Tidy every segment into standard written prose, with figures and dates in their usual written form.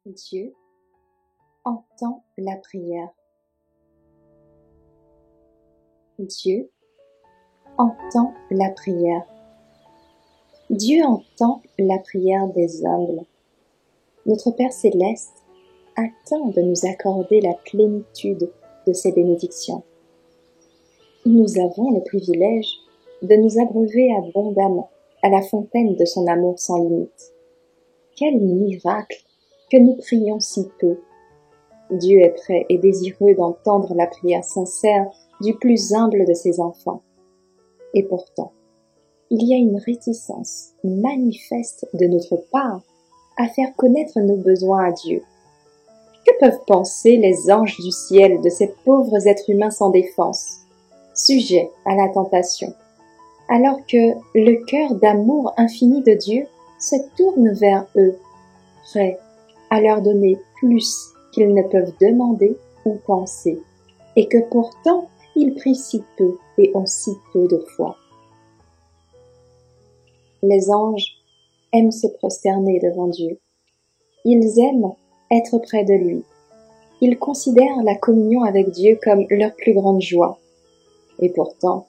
Dieu entend la prière. Dieu entend la prière. Dieu entend la prière des humbles. Notre Père céleste attend de nous accorder la plénitude de ses bénédictions. Nous avons le privilège de nous abreuver abondamment à la fontaine de son amour sans limite. Quel miracle que nous prions si peu! Dieu est prêt et désireux d'entendre la prière sincère du plus humble de ses enfants. Et pourtant, il y a une réticence manifeste de notre part à faire connaître nos besoins à Dieu. Que peuvent penser les anges du ciel de ces pauvres êtres humains sans défense, sujets à la tentation, alors que le cœur d'amour infini de Dieu se tourne vers eux, prêt à leur donner plus qu'ils ne peuvent demander ou penser, et que pourtant ils prient si peu et ont si peu de foi. Les anges aiment se prosterner devant Dieu. Ils aiment être près de lui. Ils considèrent la communion avec Dieu comme leur plus grande joie. Et pourtant,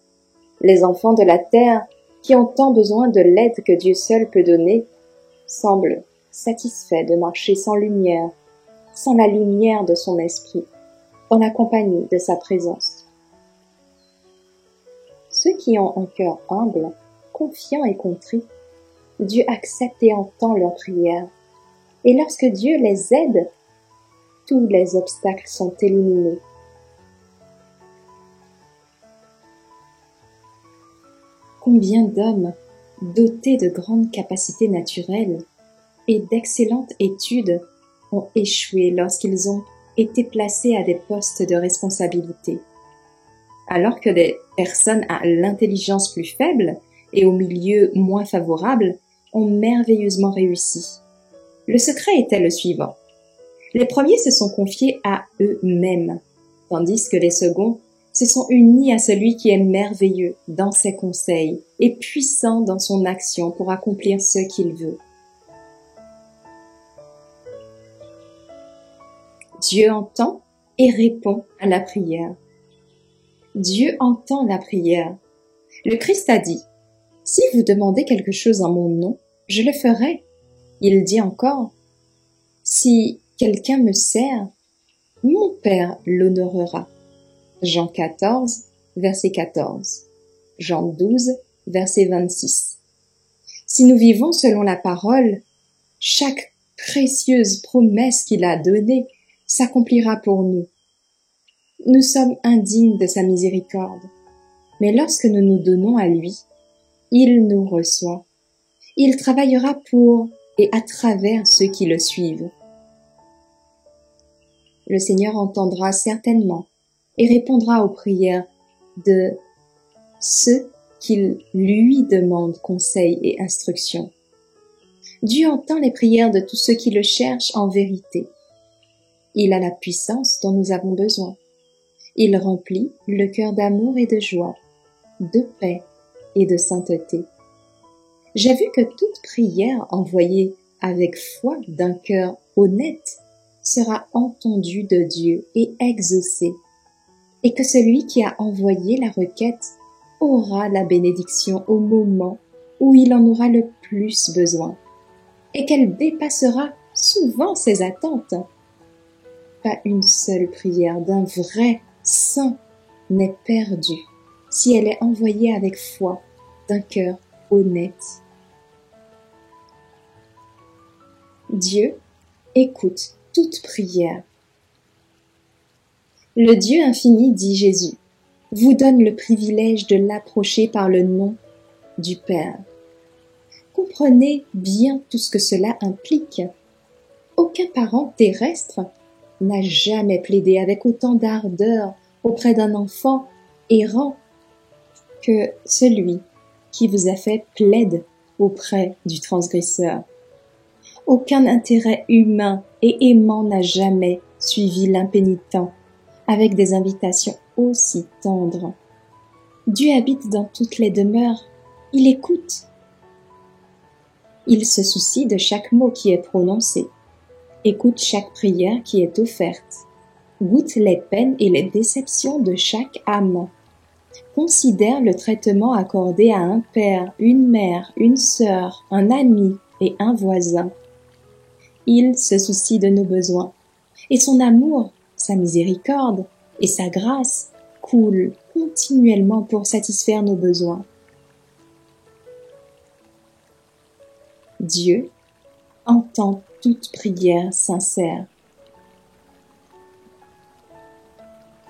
les enfants de la terre, qui ont tant besoin de l'aide que Dieu seul peut donner, semblent satisfaits de marcher sans lumière, sans la lumière de son esprit, dans la compagnie de sa présence. Ceux qui ont un cœur humble, confiant et contrit, Dieu accepte et entend leurs prières. Et lorsque Dieu les aide, tous les obstacles sont éliminés. Combien d'hommes, dotés de grandes capacités naturelles et d'excellentes études, ont échoué lorsqu'ils ont été placés à des postes de responsabilité, alors que des personnes à l'intelligence plus faible et au milieu moins favorable ont merveilleusement réussi. Le secret était le suivant. Les premiers se sont confiés à eux-mêmes, tandis que les seconds se sont unis à celui qui est merveilleux dans ses conseils et puissant dans son action pour accomplir ce qu'il veut. Dieu entend et répond à la prière. Dieu entend la prière. Le Christ a dit, « Si vous demandez quelque chose en mon nom, je le ferai. » Il dit encore, « Si quelqu'un me sert, mon Père l'honorera. » Jean 14, verset 14. Jean 12, verset 26. Si nous vivons selon la parole, chaque précieuse promesse qu'il a donnée s'accomplira pour nous. Nous sommes indignes de sa miséricorde, mais lorsque nous nous donnons à lui, il nous reçoit. Il travaillera pour et à travers ceux qui le suivent. Le Seigneur entendra certainement et répondra aux prières de ceux qui lui demandent conseil et instruction. Dieu entend les prières de tous ceux qui le cherchent en vérité. Il a la puissance dont nous avons besoin. Il remplit le cœur d'amour et de joie, de paix et de sainteté. J'ai vu que toute prière envoyée avec foi d'un cœur honnête sera entendue de Dieu et exaucée, et que celui qui a envoyé la requête aura la bénédiction au moment où il en aura le plus besoin, et qu'elle dépassera souvent ses attentes. Pas une seule prière d'un vrai saint n'est perdue si elle est envoyée avec foi d'un cœur honnête. Dieu écoute toute prière. Le Dieu infini, dit Jésus, vous donne le privilège de l'approcher par le nom du Père. Comprenez bien tout ce que cela implique. Aucun parent terrestre n'a jamais plaidé avec autant d'ardeur auprès d'un enfant errant que celui qui vous a fait plaide auprès du transgresseur. Aucun intérêt humain et aimant n'a jamais suivi l'impénitent avec des invitations aussi tendres. Dieu habite dans toutes les demeures, il écoute. Il se soucie de chaque mot qui est prononcé. Écoute chaque prière qui est offerte. Goûte les peines et les déceptions de chaque âme. Considère le traitement accordé à un père, une mère, une sœur, un ami et un voisin. Il se soucie de nos besoins, et son amour, sa miséricorde et sa grâce coulent continuellement pour satisfaire nos besoins. Dieu entend toute prière sincère.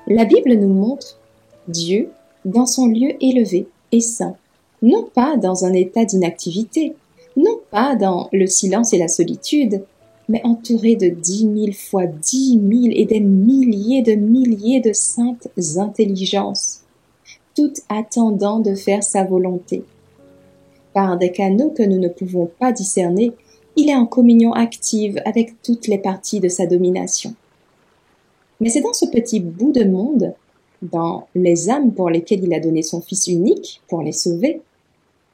La Bible nous montre Dieu dans son lieu élevé et saint, non pas dans un état d'inactivité, non pas dans le silence et la solitude, mais entouré de 10 000 fois 10 000 et des milliers de saintes intelligences, toutes attendant de faire sa volonté. Par des canaux que nous ne pouvons pas discerner, il est en communion active avec toutes les parties de sa domination. Mais c'est dans ce petit bout de monde, dans les âmes pour lesquelles il a donné son Fils unique pour les sauver,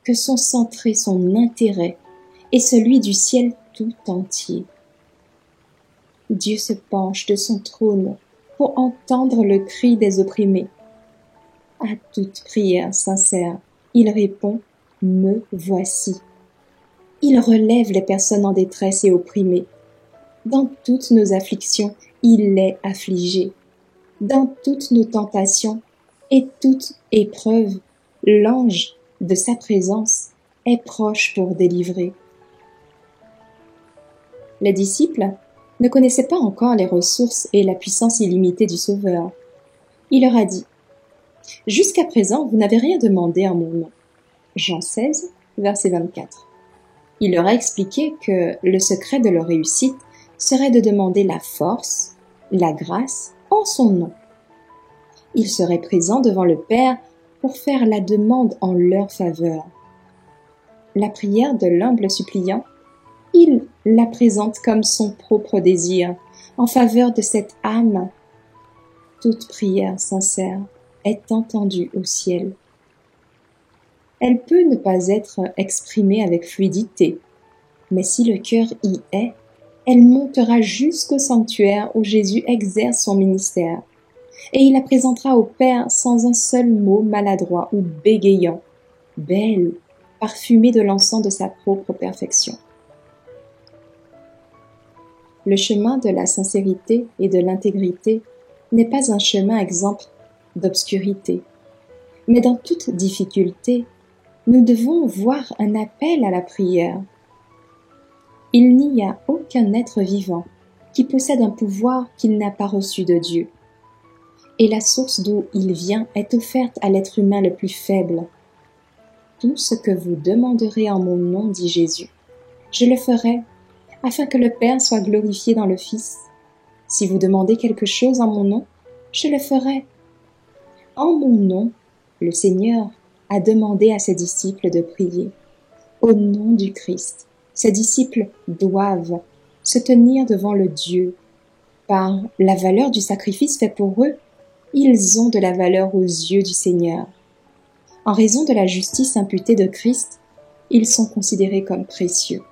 que sont centrés son intérêt et celui du ciel tout entier. Dieu se penche de son trône pour entendre le cri des opprimés. À toute prière sincère, il répond « Me voici ». Il relève les personnes en détresse et opprimées. Dans toutes nos afflictions, il est affligé. Dans toutes nos tentations et toute épreuve, l'ange de sa présence est proche pour délivrer. Les disciples ne connaissaient pas encore les ressources et la puissance illimitée du Sauveur. Il leur a dit « Jusqu'à présent, vous n'avez rien demandé en mon nom. » Jean 16, verset 24. Il leur a expliqué que le secret de leur réussite serait de demander la force, la grâce en son nom. Il serait présent devant le Père pour faire la demande en leur faveur. La prière de l'humble suppliant, il la présente comme son propre désir en faveur de cette âme. Toute prière sincère est entendue au ciel. Elle peut ne pas être exprimée avec fluidité, mais si le cœur y est, elle montera jusqu'au sanctuaire où Jésus exerce son ministère, et il la présentera au Père sans un seul mot maladroit ou bégayant, belle, parfumée de l'encens de sa propre perfection. Le chemin de la sincérité et de l'intégrité n'est pas un chemin exempt d'obscurité, mais dans toute difficulté, nous devons voir un appel à la prière. Il n'y a aucun être vivant qui possède un pouvoir qu'il n'a pas reçu de Dieu. Et la source d'où il vient est offerte à l'être humain le plus faible. Tout ce que vous demanderez en mon nom, dit Jésus, je le ferai, afin que le Père soit glorifié dans le Fils. Si vous demandez quelque chose en mon nom, je le ferai. En mon nom, le Seigneur a demandé à ses disciples de prier. Au nom du Christ, ses disciples doivent se tenir devant le Dieu. Par la valeur du sacrifice fait pour eux, ils ont de la valeur aux yeux du Seigneur. En raison de la justice imputée de Christ, ils sont considérés comme précieux.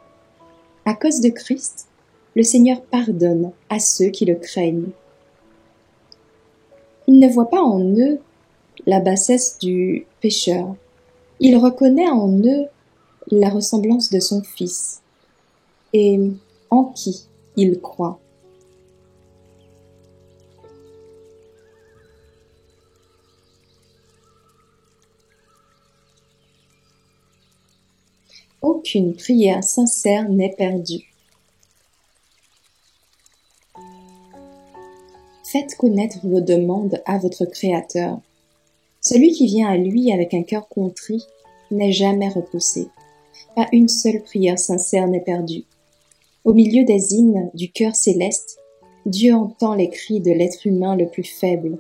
À cause de Christ, le Seigneur pardonne à ceux qui le craignent. Il ne voit pas en eux la bassesse du pécheur. Il reconnaît en eux la ressemblance de son Fils et en qui il croit. Aucune prière sincère n'est perdue. Faites connaître vos demandes à votre Créateur. Celui qui vient à lui avec un cœur contrit n'est jamais repoussé. Pas une seule prière sincère n'est perdue. Au milieu des hymnes du cœur céleste, Dieu entend les cris de l'être humain le plus faible.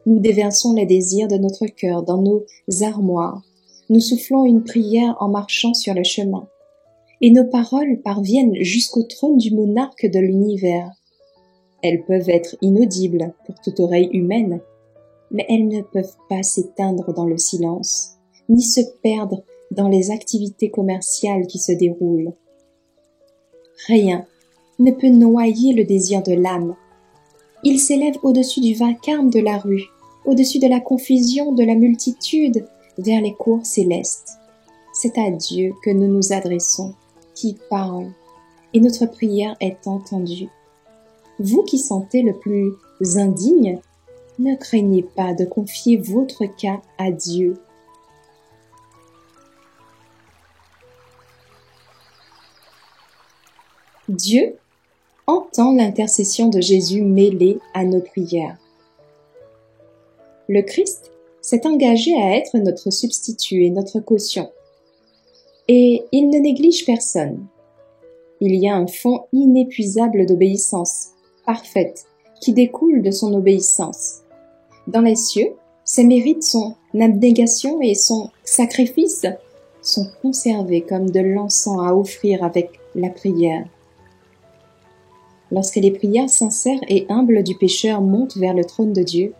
Nous déversons les désirs de notre cœur dans nos armoires. Nous soufflons une prière en marchant sur le chemin. Et nos paroles parviennent jusqu'au trône du monarque de l'univers. Elles peuvent être inaudibles pour toute oreille humaine, mais elles ne peuvent pas s'éteindre dans le silence, ni se perdre dans les activités commerciales qui se déroulent. Rien ne peut noyer le désir de l'âme. Il s'élève au-dessus du vacarme de la rue, au-dessus de la confusion de la multitude, vers les cours célestes. C'est à Dieu que nous nous adressons, qui parle, et notre prière est entendue. Vous qui sentez le plus indigne, ne craignez pas de confier votre cas à Dieu. Dieu entend l'intercession de Jésus mêlée à nos prières. Le Christ s'est engagé à être notre substitut et notre caution. Et il ne néglige personne. Il y a un fond inépuisable d'obéissance, parfaite, qui découle de son obéissance. Dans les cieux, ses mérites, son abnégation et son sacrifice sont conservés comme de l'encens à offrir avec la prière. Lorsque les prières sincères et humbles du pécheur montent vers le trône de Dieu,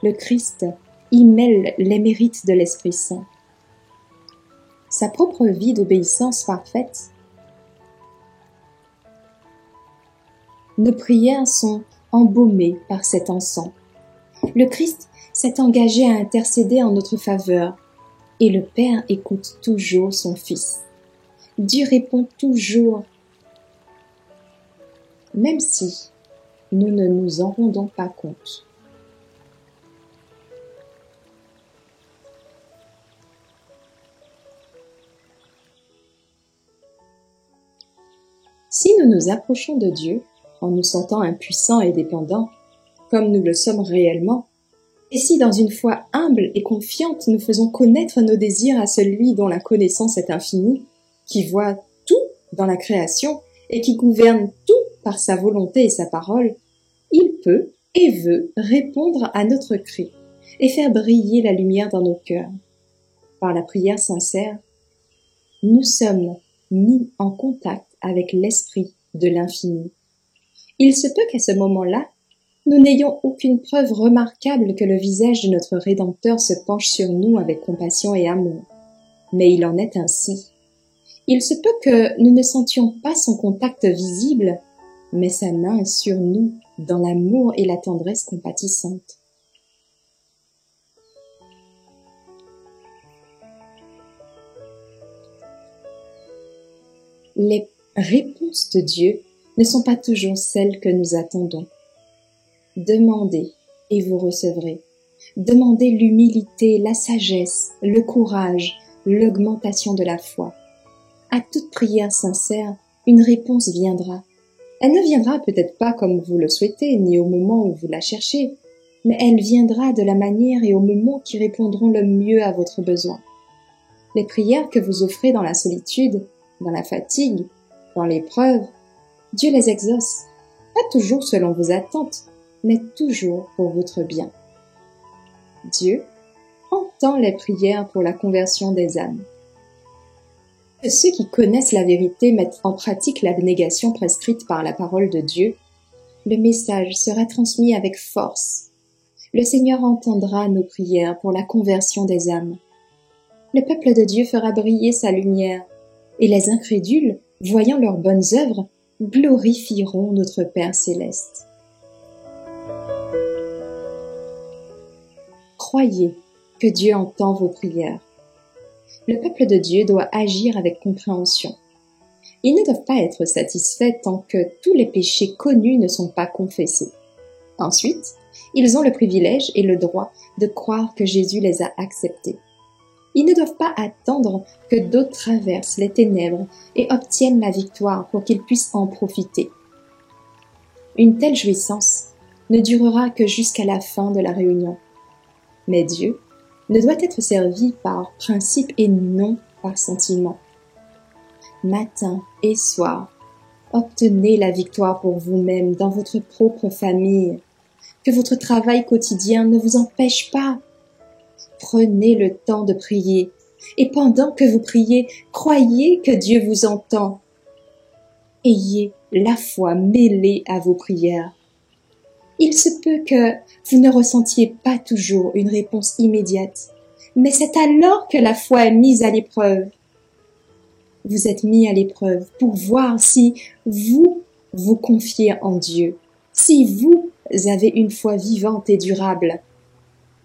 le Christ y mêle les mérites de l'Esprit Saint. Sa propre vie d'obéissance parfaite. Nos prières sont embaumées par cet encens. Le Christ s'est engagé à intercéder en notre faveur, et le Père écoute toujours son Fils. Dieu répond toujours, même si nous ne nous en rendons pas compte. Si nous nous approchons de Dieu en nous sentant impuissants et dépendants, comme nous le sommes réellement, et si dans une foi humble et confiante nous faisons connaître nos désirs à celui dont la connaissance est infinie, qui voit tout dans la création et qui gouverne tout par sa volonté et sa parole, il peut et veut répondre à notre cri et faire briller la lumière dans nos cœurs. Par la prière sincère, nous sommes mis en contact avec l'Esprit de l'infini. Il se peut qu'à ce moment-là, nous n'ayons aucune preuve remarquable que le visage de notre Rédempteur se penche sur nous avec compassion et amour. Mais il en est ainsi. Il se peut que nous ne sentions pas son contact visible, mais sa main sur nous dans l'amour et la tendresse compatissante. Les réponses de Dieu ne sont pas toujours celles que nous attendons. Demandez et vous recevrez. Demandez l'humilité, la sagesse, le courage, l'augmentation de la foi. À toute prière sincère, une réponse viendra. Elle ne viendra peut-être pas comme vous le souhaitez, ni au moment où vous la cherchez, mais elle viendra de la manière et au moment qui répondront le mieux à votre besoin. Les prières que vous offrez dans la solitude, dans la fatigue, dans l'épreuve, Dieu les exauce, pas toujours selon vos attentes, mais toujours pour votre bien. Dieu entend les prières pour la conversion des âmes. Que ceux qui connaissent la vérité mettent en pratique l'abnégation prescrite par la parole de Dieu, le message sera transmis avec force. Le Seigneur entendra nos prières pour la conversion des âmes. Le peuple de Dieu fera briller sa lumière, et les incrédules, voyant leurs bonnes œuvres, glorifieront notre Père céleste. Croyez que Dieu entend vos prières. Le peuple de Dieu doit agir avec compréhension. Ils ne doivent pas être satisfaits tant que tous les péchés connus ne sont pas confessés. Ensuite, ils ont le privilège et le droit de croire que Jésus les a acceptés. Ils ne doivent pas attendre que d'autres traversent les ténèbres et obtiennent la victoire pour qu'ils puissent en profiter. Une telle jouissance ne durera que jusqu'à la fin de la réunion. Mais Dieu ne doit être servi par principe et non par sentiment. Matin et soir, obtenez la victoire pour vous-même dans votre propre famille. Que votre travail quotidien ne vous empêche pas. Prenez le temps de prier, et pendant que vous priez, croyez que Dieu vous entend. Ayez la foi mêlée à vos prières. Il se peut que vous ne ressentiez pas toujours une réponse immédiate, mais c'est alors que la foi est mise à l'épreuve. Vous êtes mis à l'épreuve pour voir si vous vous confiez en Dieu, si vous avez une foi vivante et durable,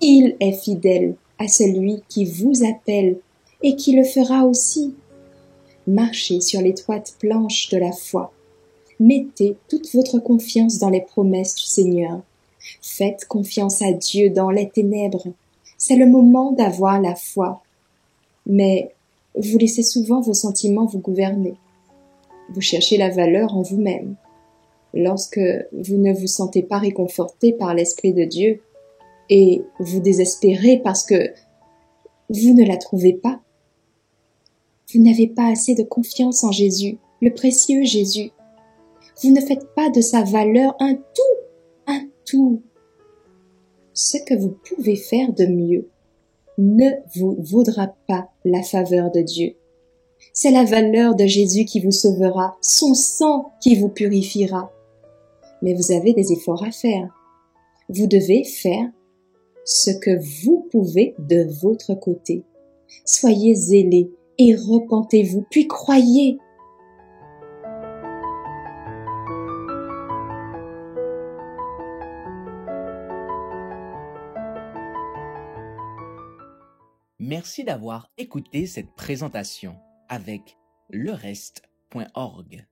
il est fidèle à celui qui vous appelle et qui le fera aussi. Marchez sur l'étroite planche de la foi. Mettez toute votre confiance dans les promesses du Seigneur. Faites confiance à Dieu dans les ténèbres. C'est le moment d'avoir la foi. Mais vous laissez souvent vos sentiments vous gouverner. Vous cherchez la valeur en vous-même. Lorsque vous ne vous sentez pas réconforté par l'Esprit de Dieu et vous désespérez parce que vous ne la trouvez pas, vous n'avez pas assez de confiance en Jésus, le précieux Jésus. Vous ne faites pas de sa valeur un tout. Ce que vous pouvez faire de mieux ne vous vaudra pas la faveur de Dieu. C'est la valeur de Jésus qui vous sauvera, son sang qui vous purifiera. Mais vous avez des efforts à faire. Vous devez faire ce que vous pouvez de votre côté. Soyez zélés et repentez-vous, puis croyez. Merci d'avoir écouté cette présentation avec lereste.org.